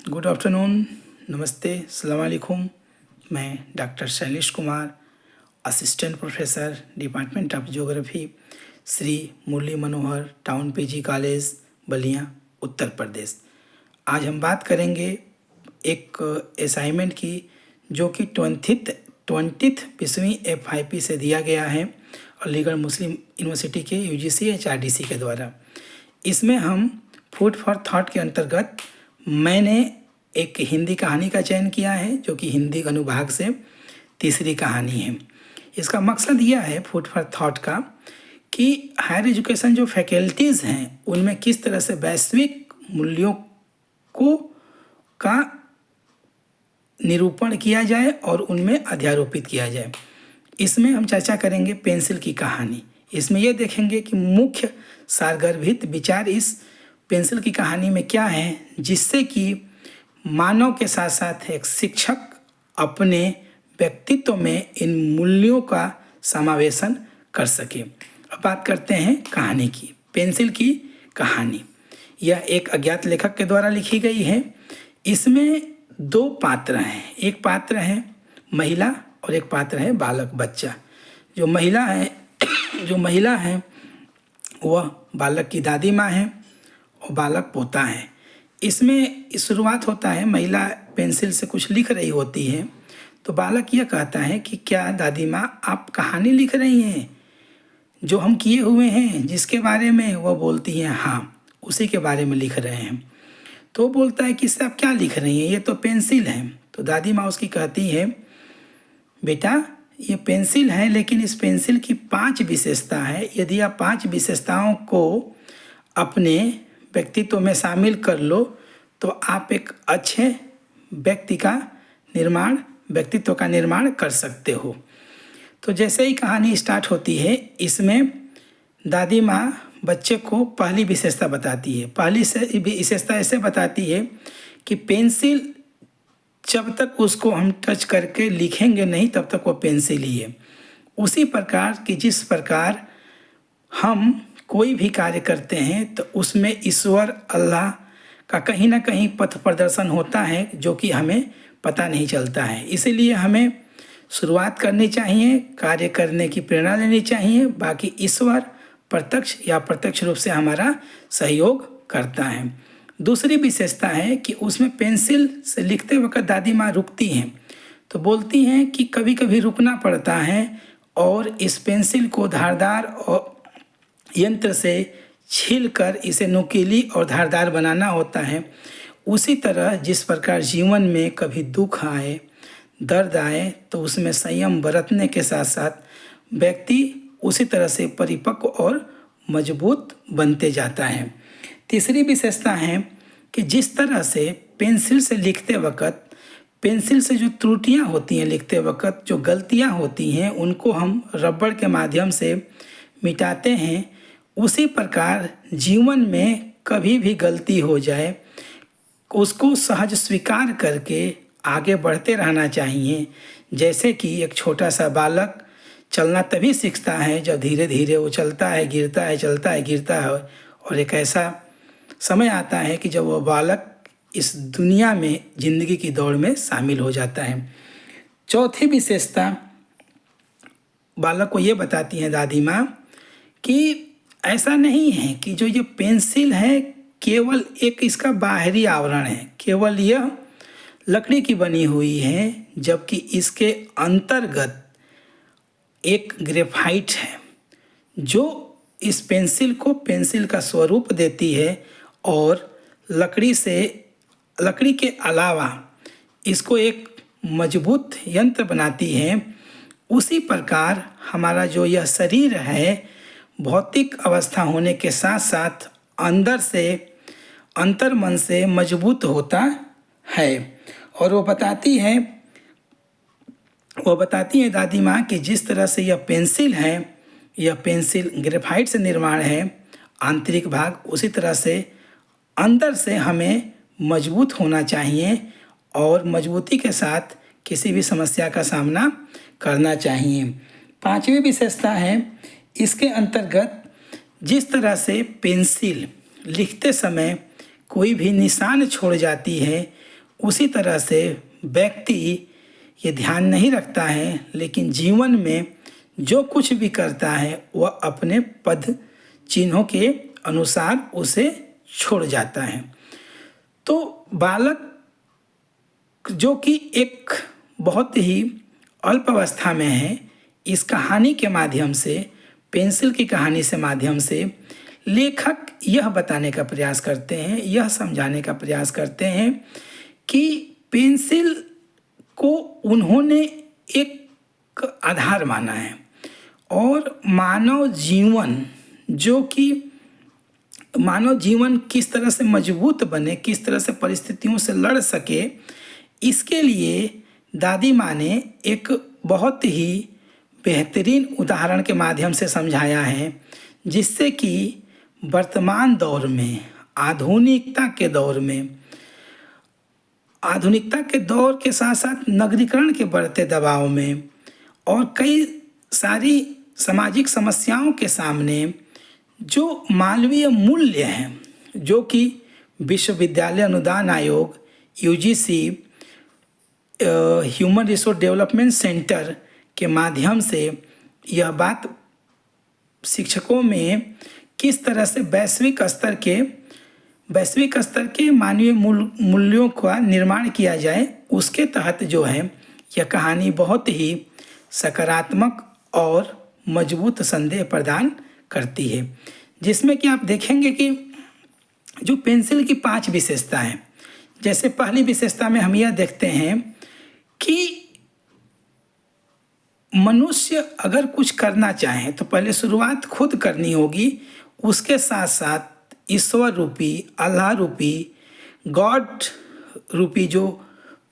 Good afternoon, नमस्ते, अस्सलाम वालेकुम। मैं doctor Shailesh Kumar, assistant professor department of geography, Shri Murli Manohar town PG college, Ballia, Uttar Pradesh. आज हम बात करेंगे एक असाइनमेंट की जो कि 20th 20वीं FIP से दिया गया है अलीगढ़ मुस्लिम यूनिवर्सिटी के UGC HRDC के द्वारा। इसमें हम फूड फॉर थॉट के अंतर्गत मैंने एक हिंदी कहानी का चयन किया है जो कि हिंदी अनुभाग से तीसरी कहानी है। इसका मकसद यह है फूड फॉर थॉट का कि हायर एजुकेशन जो फैकल्टीज़ हैं उनमें किस तरह से वैश्विक मूल्यों का निरूपण किया जाए और उनमें अध्यारोपित किया जाए। इसमें हम चर्चा करेंगे पेंसिल की कहानी। इसमें यह देखेंगे कि मुख्य सारगर्भित विचार इस पेंसिल की कहानी में क्या है जिससे कि मानव के साथ साथ एक शिक्षक अपने व्यक्तित्व में इन मूल्यों का समावेशन कर सके। अब बात करते हैं कहानी की। पेंसिल की कहानी यह एक अज्ञात लेखक के द्वारा लिखी गई है। इसमें दो पात्र हैं, एक पात्र है महिला और एक पात्र है बालक बच्चा। जो महिला है वह बालक की दादी माँ है और बालक पोता है। इसमें शुरुआत होता है, महिला पेंसिल से कुछ लिख रही होती है तो बालक यह कहता है कि क्या दादी माँ आप कहानी लिख रही हैं जो हम किए हुए हैं जिसके बारे में? वह बोलती हैं हाँ, उसी के बारे में लिख रहे हैं। तो बोलता है कि इससे आप क्या लिख रही हैं, ये तो पेंसिल है। तो दादी माँ उसकी कहती है बेटा ये पेंसिल है लेकिन इस पेंसिल की 5 विशेषता है। यदि आप 5 विशेषताओं को अपने व्यक्तित्व में शामिल कर लो तो आप एक अच्छे व्यक्तित्व का निर्माण कर सकते हो। तो जैसे ही कहानी स्टार्ट होती है इसमें दादी माँ बच्चे को पहली विशेषता बताती है। पहली विशेषता ऐसे बताती है कि पेंसिल जब तक उसको हम टच करके लिखेंगे नहीं तब तक वो पेंसिल ही है। उसी प्रकार कि जिस प्रकार हम कोई भी कार्य करते हैं तो उसमें ईश्वर अल्लाह का कहीं ना कहीं पथ प्रदर्शन होता है जो कि हमें पता नहीं चलता है। इसीलिए हमें शुरुआत करनी चाहिए, कार्य करने की प्रेरणा लेनी चाहिए। बाकी ईश्वर प्रत्यक्ष या अप्रत्यक्ष रूप से हमारा सहयोग करता है। दूसरी विशेषता है कि उसमें पेंसिल से लिखते वक्त दादी माँ रुकती हैं तो बोलती हैं कि कभी कभी रुकना पड़ता है और इस पेंसिल को धारदार और यंत्र से छीलकर इसे नुकीली और धारदार बनाना होता है। उसी तरह जिस प्रकार जीवन में कभी दुख आए, दर्द आए तो उसमें संयम बरतने के साथ साथ व्यक्ति उसी तरह से परिपक्व और मजबूत बनते जाता है। तीसरी विशेषता है कि जिस तरह से पेंसिल से लिखते वक्त पेंसिल से जो त्रुटियां होती हैं, लिखते वक्त जो गलतियां होती हैं उनको हम रबड़ के माध्यम से मिटाते हैं, उसी प्रकार जीवन में कभी भी गलती हो जाए उसको सहज स्वीकार करके आगे बढ़ते रहना चाहिए। जैसे कि एक छोटा सा बालक चलना तभी सीखता है जब धीरे धीरे वो चलता है, गिरता है, चलता है, गिरता है और एक ऐसा समय आता है कि जब वो बालक इस दुनिया में ज़िंदगी की दौड़ में शामिल हो जाता है। चौथी विशेषता बालक को ये बताती है दादी माँ कि ऐसा नहीं है कि जो ये पेंसिल है केवल एक इसका बाहरी आवरण है, केवल यह लकड़ी की बनी हुई है, जबकि इसके अंतर्गत एक ग्रेफाइट है जो इस पेंसिल को पेंसिल का स्वरूप देती है और लकड़ी के अलावा इसको एक मजबूत यंत्र बनाती है। उसी प्रकार हमारा जो यह शरीर है भौतिक अवस्था होने के साथ साथ अंतर्मन से मजबूत होता है। और वो बताती है दादी माँ कि जिस तरह से यह पेंसिल ग्रेफाइट से निर्माण है आंतरिक भाग, उसी तरह से अंदर से हमें मजबूत होना चाहिए और मजबूती के साथ किसी भी समस्या का सामना करना चाहिए। पांचवी विशेषता है इसके अंतर्गत जिस तरह से पेंसिल लिखते समय कोई भी निशान छोड़ जाती है उसी तरह से व्यक्ति ये ध्यान नहीं रखता है, लेकिन जीवन में जो कुछ भी करता है वह अपने पद चिन्हों के अनुसार उसे छोड़ जाता है। तो बालक जो कि एक बहुत ही अल्प अवस्था में है, इस कहानी के माध्यम से, पेंसिल की कहानी से माध्यम से लेखक यह बताने का प्रयास करते हैं, यह समझाने का प्रयास करते हैं कि पेंसिल को उन्होंने एक आधार माना है और मानव जीवन किस तरह से मजबूत बने, किस तरह से परिस्थितियों से लड़ सके, इसके लिए दादी माँ ने एक बहुत ही बेहतरीन उदाहरण के माध्यम से समझाया है, जिससे कि वर्तमान दौर में, आधुनिकता के दौर के साथ साथ नगरीकरण के बढ़ते दबाव में और कई सारी सामाजिक समस्याओं के सामने जो मानवीय मूल्य हैं, जो कि विश्वविद्यालय अनुदान आयोग UGC human resource development centre के माध्यम से यह बात शिक्षकों में किस तरह से वैश्विक स्तर के मानवीय मूल्यों का निर्माण किया जाए, उसके तहत जो है यह कहानी बहुत ही सकारात्मक और मजबूत संदेश प्रदान करती है, जिसमें कि आप देखेंगे कि जो पेंसिल की 5 विशेषताएं, जैसे पहली विशेषता में हम यह देखते हैं कि मनुष्य अगर कुछ करना चाहे तो पहले शुरुआत खुद करनी होगी, उसके साथ साथ ईश्वर रूपी, अल्लाह रूपी, गॉड रूपी जो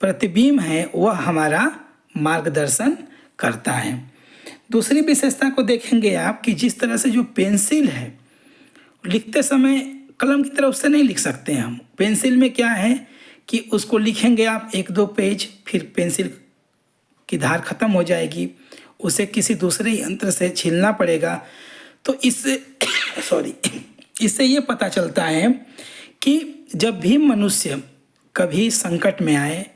प्रतिबिंब है वह हमारा मार्गदर्शन करता है। दूसरी विशेषता को देखेंगे आप कि जिस तरह से जो पेंसिल है, लिखते समय कलम की तरह उससे नहीं लिख सकते हम। पेंसिल में क्या है कि उसको लिखेंगे आप 1-2 पेज, फिर पेंसिल की धार खत्म हो जाएगी, उसे किसी दूसरे यंत्र से छीलना पड़ेगा। तो इससे ये पता चलता है कि जब भी मनुष्य कभी संकट में आए,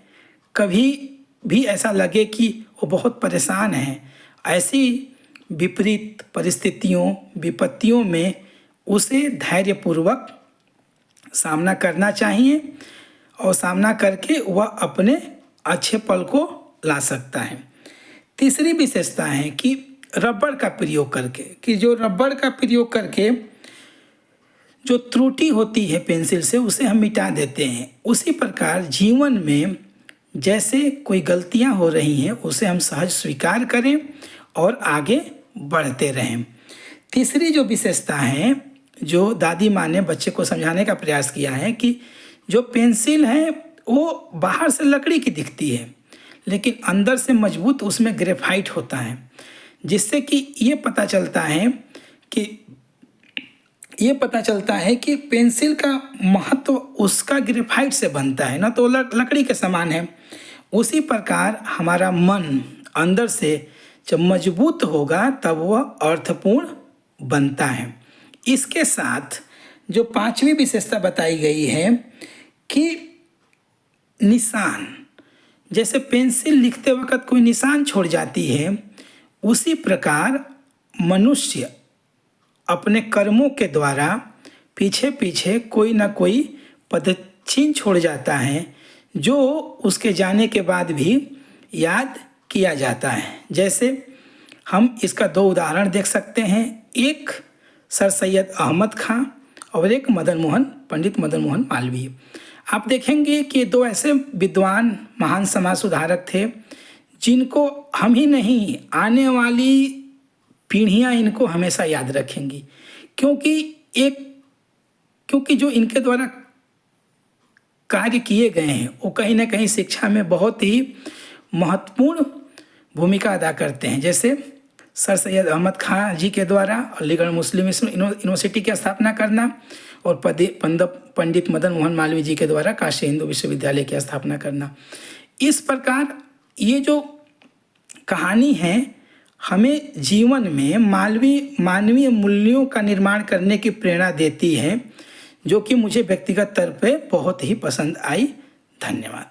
कभी भी ऐसा लगे कि वो बहुत परेशान है, ऐसी विपरीत परिस्थितियों, विपत्तियों में उसे धैर्यपूर्वक सामना करना चाहिए और सामना करके वह अपने अच्छे पल को ला सकता है। तीसरी विशेषता है कि रबड़ का प्रयोग करके जो त्रुटि होती है पेंसिल से उसे हम मिटा देते हैं। उसी प्रकार जीवन में जैसे कोई गलतियां हो रही हैं उसे हम सहज स्वीकार करें और आगे बढ़ते रहें। तीसरी जो विशेषता है जो दादी माँ ने बच्चे को समझाने का प्रयास किया है कि जो पेंसिल है वो बाहर से लकड़ी की दिखती है, लेकिन अंदर से मजबूत उसमें ग्रेफाइट होता है, जिससे कि ये पता चलता है कि पेंसिल का महत्व उसका ग्रेफाइट से बनता है, ना तो लकड़ी के समान है। उसी प्रकार हमारा मन अंदर से जब मजबूत होगा तब वह अर्थपूर्ण बनता है। इसके साथ जो 5वीं विशेषता बताई गई है कि निशान, जैसे पेंसिल लिखते वक्त कोई निशान छोड़ जाती है, उसी प्रकार मनुष्य अपने कर्मों के द्वारा पीछे पीछे कोई ना कोई पदचिन्ह छोड़ जाता है, जो उसके जाने के बाद भी याद किया जाता है। जैसे हम इसका 2 उदाहरण देख सकते हैं, एक सर सैयद अहमद खां और एक पंडित मदन मोहन मालवीय। आप देखेंगे कि 2 ऐसे विद्वान महान समाज सुधारक थे जिनको हम ही नहीं, आने वाली पीढ़ियां इनको हमेशा याद रखेंगी, क्योंकि जो इनके द्वारा कार्य किए गए हैं वो कहीं ना कहीं शिक्षा में बहुत ही महत्वपूर्ण भूमिका अदा करते हैं। जैसे सर सैयद अहमद खां जी के द्वारा अलीगढ़ मुस्लिम यूनिवर्सिटी की स्थापना करना और पंडित मदन मोहन मालवीय जी के द्वारा काशी हिंदू विश्वविद्यालय की स्थापना करना। इस प्रकार ये जो कहानी है हमें जीवन में मानवीय मूल्यों का निर्माण करने की प्रेरणा देती है, जो कि मुझे व्यक्तिगत तौर पे बहुत ही पसंद आई। धन्यवाद।